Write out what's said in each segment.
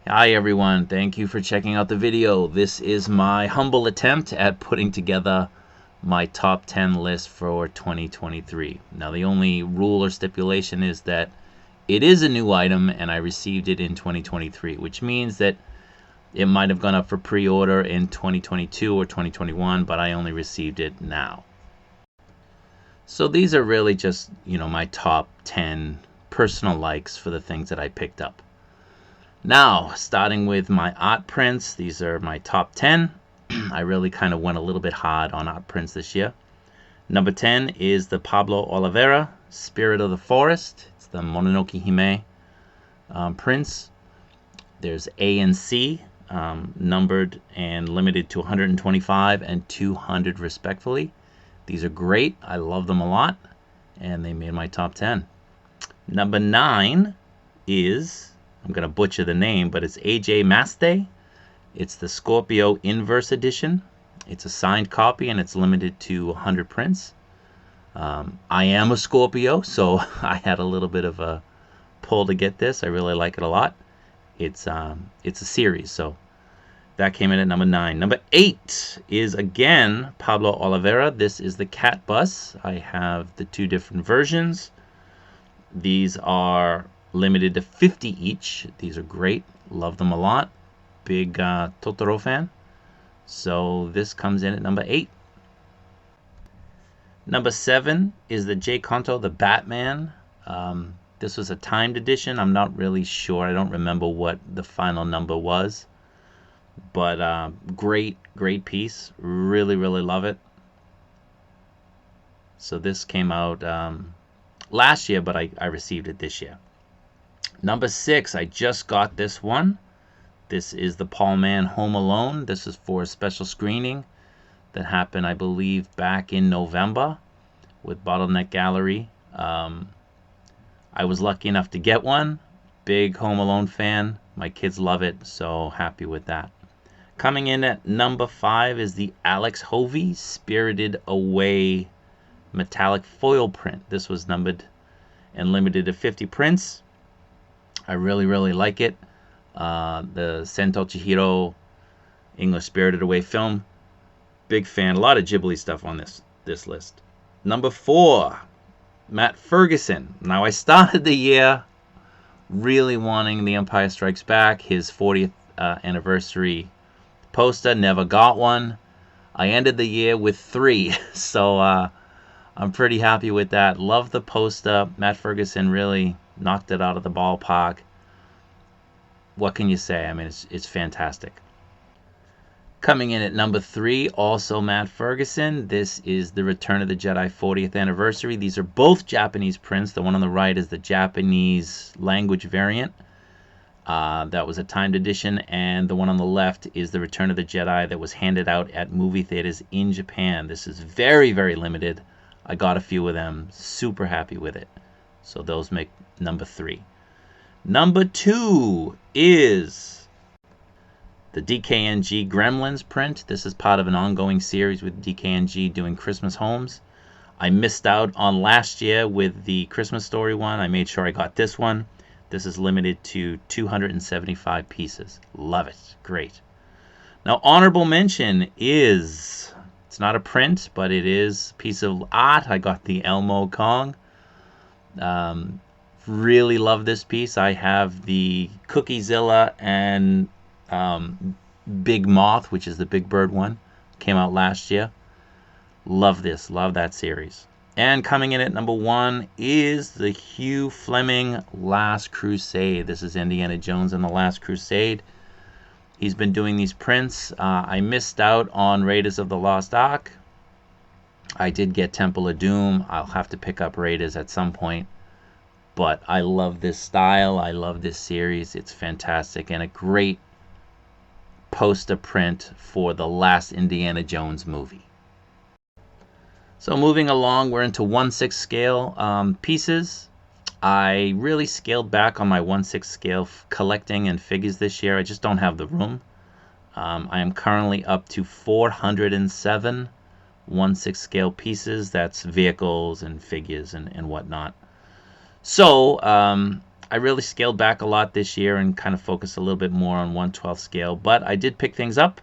Hi everyone, thank you for checking out the video. This is my humble attempt at putting together my top 10 list for 2023. Now the only rule or stipulation is that it is a new item and I received it in 2023, which means that it might have gone up for pre-order in 2022 or 2021, but I only received it now. So these are really just, my top 10 personal likes for the things that I picked up. Now, starting with my art prints, these are my top 10. I really kind of went a little bit hard on art prints this year. Number 10 is the Pablo Oliveira, Spirit of the Forest. It's the Mononoke Hime prints. There's A and C, numbered and limited to 125 and 200 respectfully. These are great. I love them a lot, and they made my top 10. Number 9 is, I'm going to butcher the name, but it's AJ Maste. It's the Scorpio Inverse Edition. It's a signed copy and it's limited to 100 prints. I am a Scorpio, so I had a little bit of a pull to get this. I really like it a lot. It's a series, so that came in at number 9. Number 8 is again Pablo Oliveira. This is the Cat Bus. I have the two different versions. These are limited to 50 each. These are great. Love them a lot. Big Totoro fan. So this comes in at number 8. Number 7 is the J. Conto, the Batman. This was a timed edition. I'm not really sure. I don't remember what the final number was. But great piece. Really love it. So this came out last year, but I received it this year. Number 6, I just got this one. This is the Paul Mann Home Alone. This is for a special screening that happened, I believe, back in November with Bottleneck Gallery. I was lucky enough to get one. Big Home Alone fan. My kids love it, so happy with that. Coming in at number 5 is the Alex Hovey Spirited Away metallic foil print. This was numbered and limited to 50 prints. I really like it. The Sento Chihiro English Spirited Away film. Big fan. A lot of Ghibli stuff on this list. Number 4, Matt Ferguson. Now I started the year really wanting The Empire Strikes Back, his 40th anniversary poster. Never got one. I ended the year with 3, so I'm pretty happy with that. Love the poster. Matt Ferguson really knocked it out of the ballpark. What can you say? I mean, it's fantastic. Coming in at number 3, also Matt Ferguson. This is the Return of the Jedi 40th anniversary. These are both Japanese prints. The one on the right is the Japanese language variant. That was a timed edition. And the one on the left is the Return of the Jedi that was handed out at movie theaters in Japan. This is very limited. I got a few of them. Super happy with it. So those make number 3. Number 2 is the DKNG Gremlins print. This is part of an ongoing series with DKNG doing Christmas homes. I missed out on last year with the Christmas Story one. I made sure I got this one. This is limited to 275 pieces. Love it. Great. Now, honorable mention is, it's not a print, but it is a piece of art. I got the Elmo Kong. Really love this piece. I have the Cookiezilla and Big Moth, which is the Big Bird one. Came out last year. Love this. Love that series. And coming in at number 1 is the Hugh Fleming Last Crusade. This is Indiana Jones and the Last Crusade. He's been doing these prints. I missed out on Raiders of the Lost Ark. I did get Temple of Doom. I'll have to pick up Raiders at some point. But I love this style. I love this series. It's fantastic. And a great poster print for the last Indiana Jones movie. So moving along, we're into 1/6 scale pieces. I really scaled back on my 1/6 scale collecting and figures this year. I just don't have the room. I am currently up to 407 1/6 scale pieces. That's vehicles and figures and whatnot. So I really scaled back a lot this year and kind of focused a little bit more on 1/12 scale, but I did pick things up.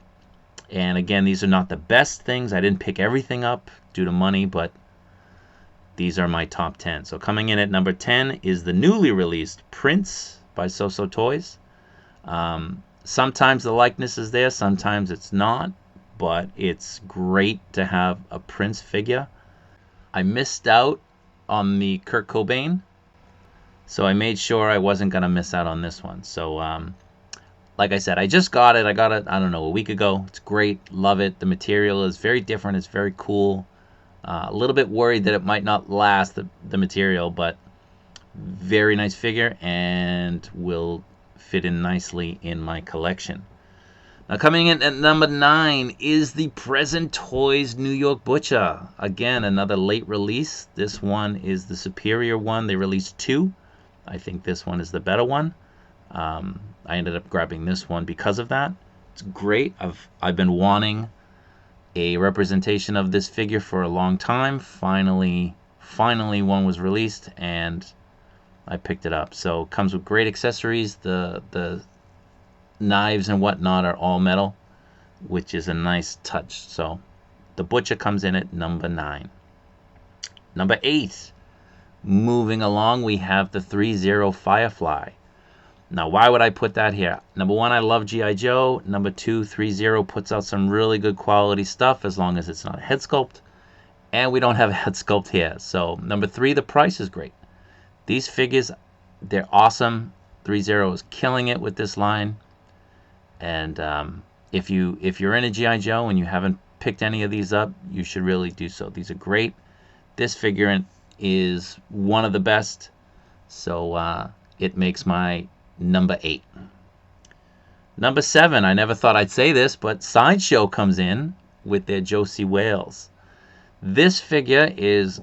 And again, these are not the best things. I didn't pick everything up due to money, but these are my top 10. So coming in at number 10 is the newly released Prince by So-So Toys. Sometimes the likeness is there, sometimes it's not, but it's great to have a Prince figure. I missed out on the Kurt Cobain, so I made sure I wasn't going to miss out on this one. So like I said, I just got it. I got it, I don't know, a week ago. It's great. Love it. The material is very different. It's very cool. A little bit worried that it might not last, the material, but very nice figure and will fit in nicely in my collection. Now coming in at number 9 is the Present Toys New York Butcher. Again, another late release. This one is the superior one. They released 2. I think this one is the better one. I ended up grabbing this one because of that. It's great. I've been wanting a representation of this figure for a long time. Finally one was released and I picked it up. So it comes with great accessories. The knives and whatnot are all metal, which is a nice touch. So the Butcher comes in at number 9. Number 8, moving along, we have the 3-0 Firefly. Now, why would I put that here? Number 1, I love G.I. Joe. Number 2, 3-0 puts out some really good quality stuff as long as it's not a head sculpt. And we don't have a head sculpt here. So, number 3, the price is great. These figures, they're awesome. 3-0 is killing it with this line. And if you're in a G.I. Joe and you haven't picked any of these up, you should really do so. These are great. This figurine is one of the best. So it makes my number 8. Number 7, I never thought I'd say this, but Sideshow comes in with their Josie Wales. This figure is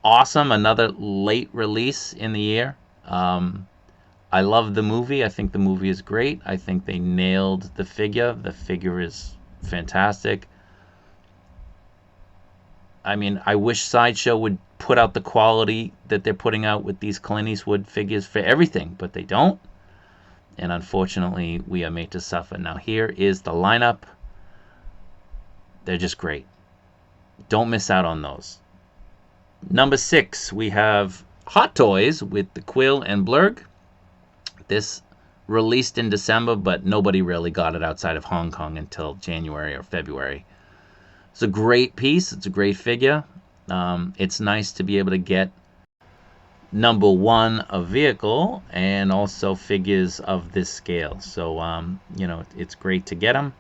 awesome. Another late release in the year. I love the movie. I think the movie is great. I think they nailed the figure. The figure is fantastic. I mean, I wish Sideshow would put out the quality that they're putting out with these Clint Eastwood figures for everything, but they don't. And unfortunately, we are made to suffer. Now, here is the lineup. They're just great. Don't miss out on those. Number 6, we have Hot Toys with the Quill and Blurg. This released in December, but nobody really got it outside of Hong Kong until January or February. It's a great piece. It's a great figure. It's nice to be able to get number 1 a vehicle and also figures of this scale. So it's great to get them.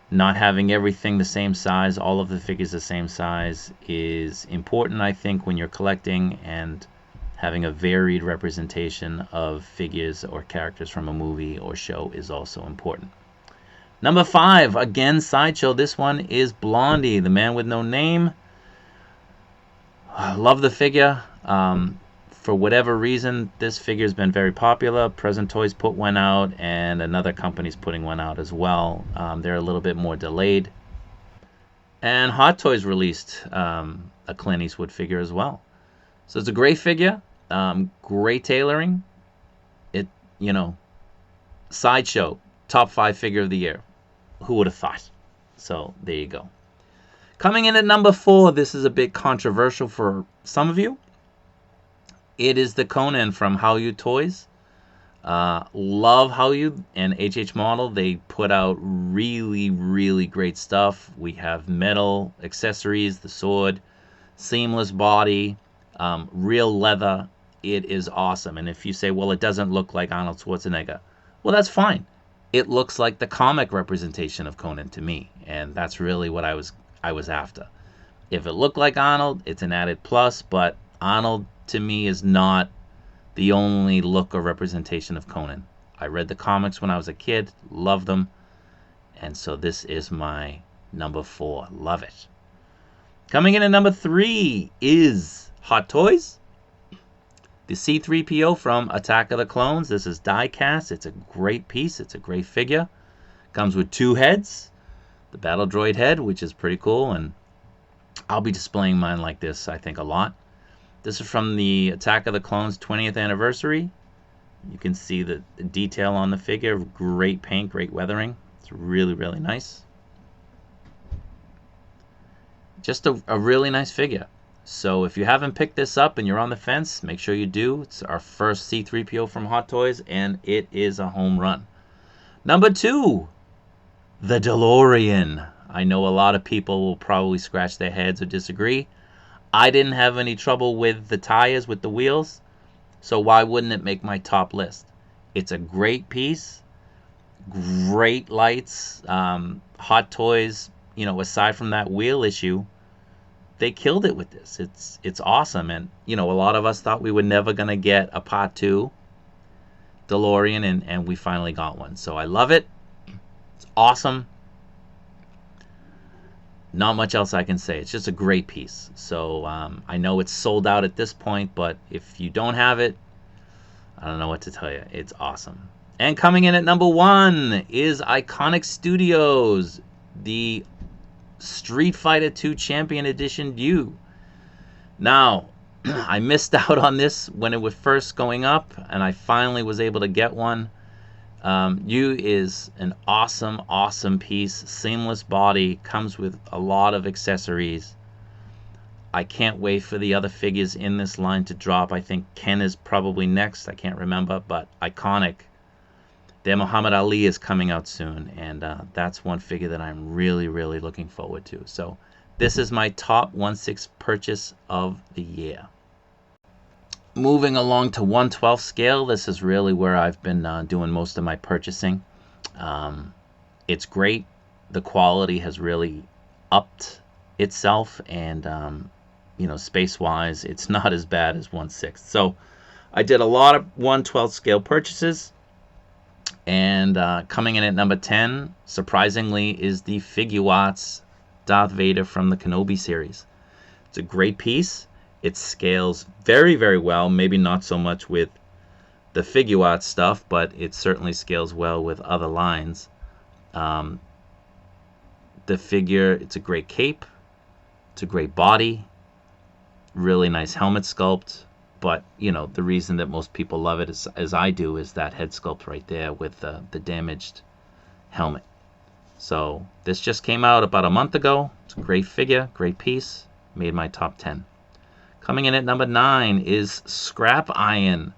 Not having everything the same size, all of the figures the same size, is important, I think, when you're collecting, and having a varied representation of figures or characters from a movie or show is also important. Number 5, again, Sideshow. This one is Blondie, the Man with No Name. I love the figure. For whatever reason, this figure's been very popular. Present Toys put one out, and another company's putting one out as well. They're a little bit more delayed. And Hot Toys released a Clint Eastwood figure as well. So it's a great figure, great tailoring. Sideshow, top 5 figure of the year. Who would have thought? So there you go. Coming in at number 4, this is a bit controversial for some of you. It is the Conan from Haoyu Toys. Love Haoyu and HH Model. They put out really, really great stuff. We have metal accessories, the sword, seamless body, real leather. It is awesome. And if you say, well, it doesn't look like Arnold Schwarzenegger, well, that's fine. It looks like the comic representation of Conan to me, and that's really what I was after. If it looked like Arnold, it's an added plus, but Arnold to me is not the only look or representation of Conan. I read the comics when I was a kid, loved them, and so this is my number 4. Love it. Coming in at number 3 is Hot Toys. The C-3PO from Attack of the Clones. This is die cast. It's a great piece. It's a great figure. Comes with 2 heads. The Battle Droid head, which is pretty cool, and I'll be displaying mine like this, I think, a lot. This is from the Attack of the Clones 20th anniversary. You can see the detail on the figure. Great paint, great weathering. It's really, really nice. Just a really nice figure. So if you haven't picked this up and you're on the fence, make sure you do. It's our first C-3PO from Hot Toys, and it is a home run. Number 2, the DeLorean. I know a lot of people will probably scratch their heads or disagree. I didn't have any trouble with the tires, with the wheels, so why wouldn't it make my top list? It's a great piece, great lights. Hot Toys, aside from that wheel issue, they killed it with this. It's awesome, and a lot of us thought we were never gonna get a Part 2 DeLorean, and we finally got one. So I love it. It's awesome. Not much else I can say. It's just a great piece. So I know it's sold out at this point, but if you don't have it, I don't know what to tell you. It's awesome. And coming in at number 1 is Iconic Studios, the Street Fighter 2 Champion Edition U. Now, I missed out on this when it was first going up, and I finally was able to get one. U is an awesome, awesome piece. Seamless body, comes with a lot of accessories. I can't wait for the other figures in this line to drop. I think Ken is probably next. I can't remember, but Iconic. Their Muhammad Ali is coming out soon, and that's one figure that I'm really, really looking forward to. So this is my top 1/6 purchase of the year. Moving along to 1/12 scale, this is really where I've been doing most of my purchasing. It's great. The quality has really upped itself, and space-wise, it's not as bad as 1/6. So I did a lot of 1/12 scale purchases. And coming in at number 10, surprisingly, is the Figuarts Darth Vader from the Kenobi series. It's a great piece. It scales very, very well. Maybe not so much with the Figuarts stuff, but it certainly scales well with other lines. The figure, it's a great cape. It's a great body. Really nice helmet sculpt. But, the reason that most people love it, as I do, is that head sculpt right there with the damaged helmet. So this just came out about a month ago. It's a great figure, great piece. Made my top 10. Coming in at number 9 is Scrap Iron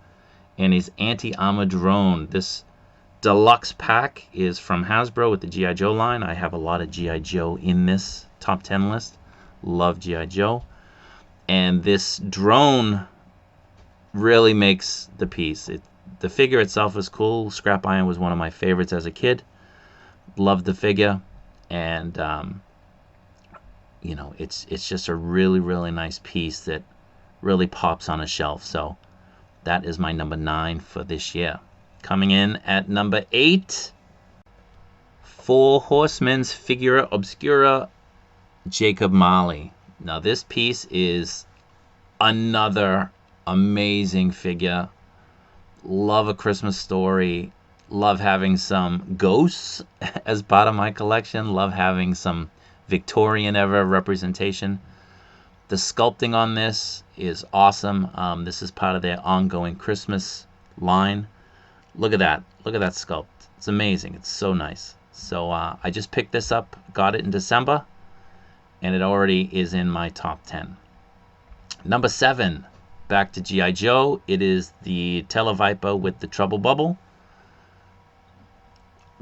and his anti-armor drone. This deluxe pack is from Hasbro with the G.I. Joe line. I have a lot of G.I. Joe in this top 10 list. Love G.I. Joe. And this drone really makes the piece. The figure itself is cool. Scrap Iron was one of my favorites as a kid. Loved the figure, and it's just a really, really nice piece that really pops on a shelf. So that is my number 9 for this year. Coming in at number 8, Four Horsemen's Figura Obscura, Jacob Marley. Now this piece is another amazing figure. Love A Christmas Story. Love having some ghosts as part of my collection. Love having some Victorian era representation. The sculpting on this is awesome. This is part of their ongoing Christmas line. Look at that. Look at that sculpt. It's amazing. It's so nice. So I just picked this up, got it in December, and it already is in my top 10. Number 7, back to G.I. Joe. It is the Televiper with the Trouble Bubble.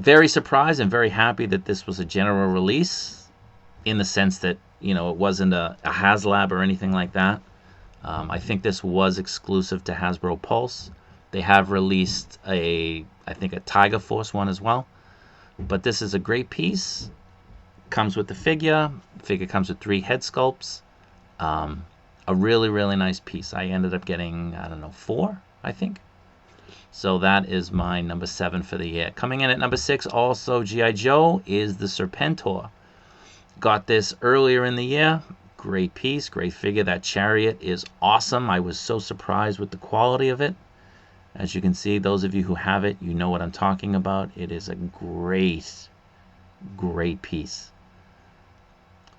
Very surprised and very happy that this was a general release, in the sense that, it wasn't a HasLab or anything like that. I think this was exclusive to Hasbro Pulse. They have released I think a Tiger Force one as well. But this is a great piece. Comes with the figure. The figure comes with 3 head sculpts. A really, really nice piece. I ended up getting, 4, I think. So that is my number 7 for the year. Coming in at number 6, also G.I. Joe, is the Serpentor. Got this earlier in the year. Great piece, great figure. That chariot is awesome. I was so surprised with the quality of it. As you can see, those of you who have it, you know what I'm talking about. It is a great, great piece.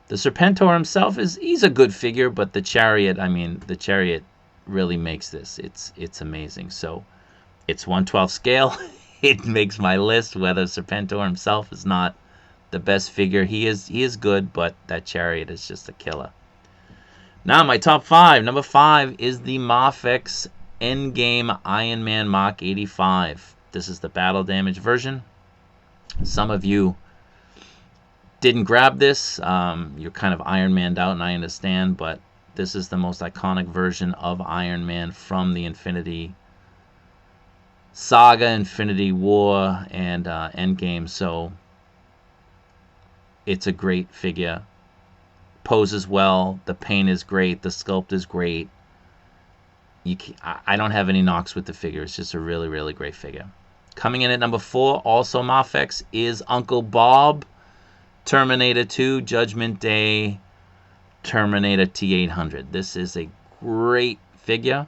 The Serpentor himself he's a good figure, but the chariot really makes this. It's amazing. So It's 1/12 scale. It makes my list, whether Serpentor himself is not the best figure. He is good, but that Chariot is just a killer. Now, my top 5. Number 5 is the Mafex Endgame Iron Man Mach 85. This is the battle damage version. Some of you didn't grab this. You're kind of Iron Man'd out, and I understand, but this is the most iconic version of Iron Man from the Infinity Saga, Infinity War, and Endgame. So it's a great figure. Poses well. The paint is great. The sculpt is great. I don't have any knocks with the figure. It's just a really, really great figure. Coming in at number 4, also Mafex, is Uncle Bob, Terminator 2, Judgment Day, Terminator T-800. This is a great figure.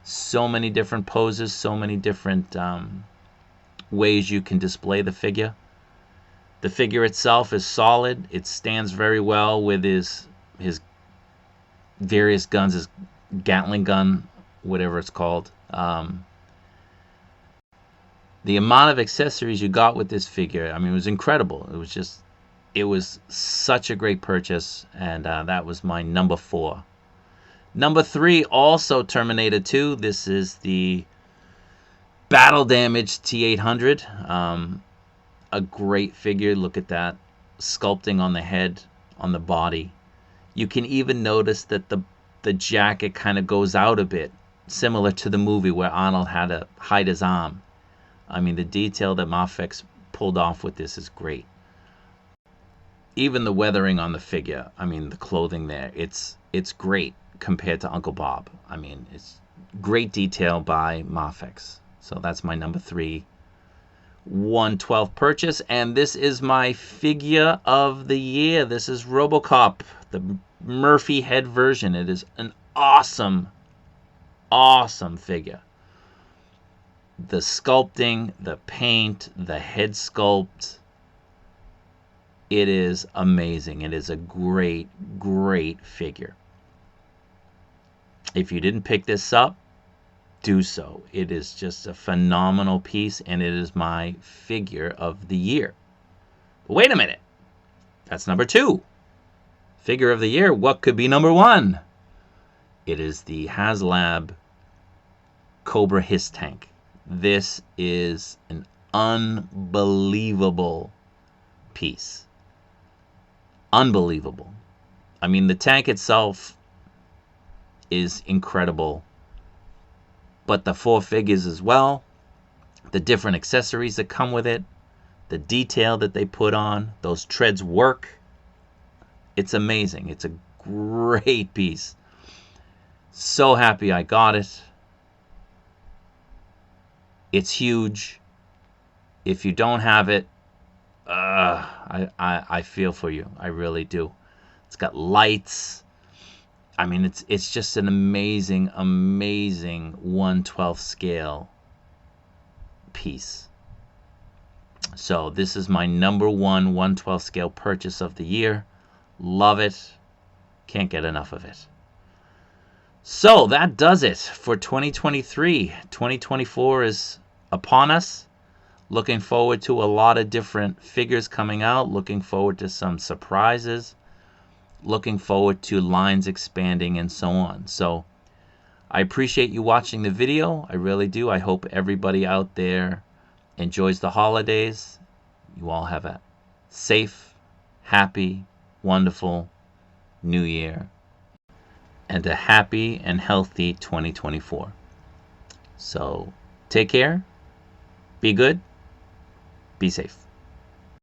So many different poses, so many different ways you can display the figure. The figure itself is solid. It stands very well with his various guns, his Gatling gun, whatever it's called. The amount of accessories you got with this figure, I mean, it was incredible. It was such a great purchase, and that was my number 4. Number 3, also Terminator 2. This is the battle damage T-800. A great figure. Look at that sculpting on the head, on the body. You can even notice that the jacket kind of goes out a bit, similar to the movie where Arnold had to hide his arm. I mean, the detail that Mafex pulled off with this is great. Even the weathering on the figure, I mean, the clothing there, it's great compared to Uncle Bob. I mean, it's great detail by Mafex. So that's my number 3 1/12 purchase, and this is my figure of the year. This is RoboCop, the Murphy head version. It is an awesome figure. The sculpting, the paint, the head sculpt, it is amazing. It is a great figure. If you didn't pick this up, do so. It is just a phenomenal piece, and it is my figure of the year. But wait a minute. That's number 2. Figure of the year. What could be number 1? It is the HasLab Cobra Hiss Tank. This is an unbelievable piece. Unbelievable. I mean, the tank itself is incredible, but the 4 figures as well, the different accessories that come with it, the detail that they put on, those treads work. It's amazing. It's a great piece. So happy I got it. It's huge. If you don't have it, I feel for you. I really do. It's got lights. I mean, it's just an amazing 1/12 scale piece. So this is my number 1 1/12 scale purchase of the year. Love it. Can't get enough of it. So that does it for 2023. 2024 is upon us. Looking forward to a lot of different figures coming out. Looking forward to some surprises. Looking forward to lines expanding and so on. So I appreciate you watching the video. I really do. I hope everybody out there enjoys the holidays. You all have a safe, happy, wonderful New Year, and a happy and healthy 2024. So take care, be good, be safe.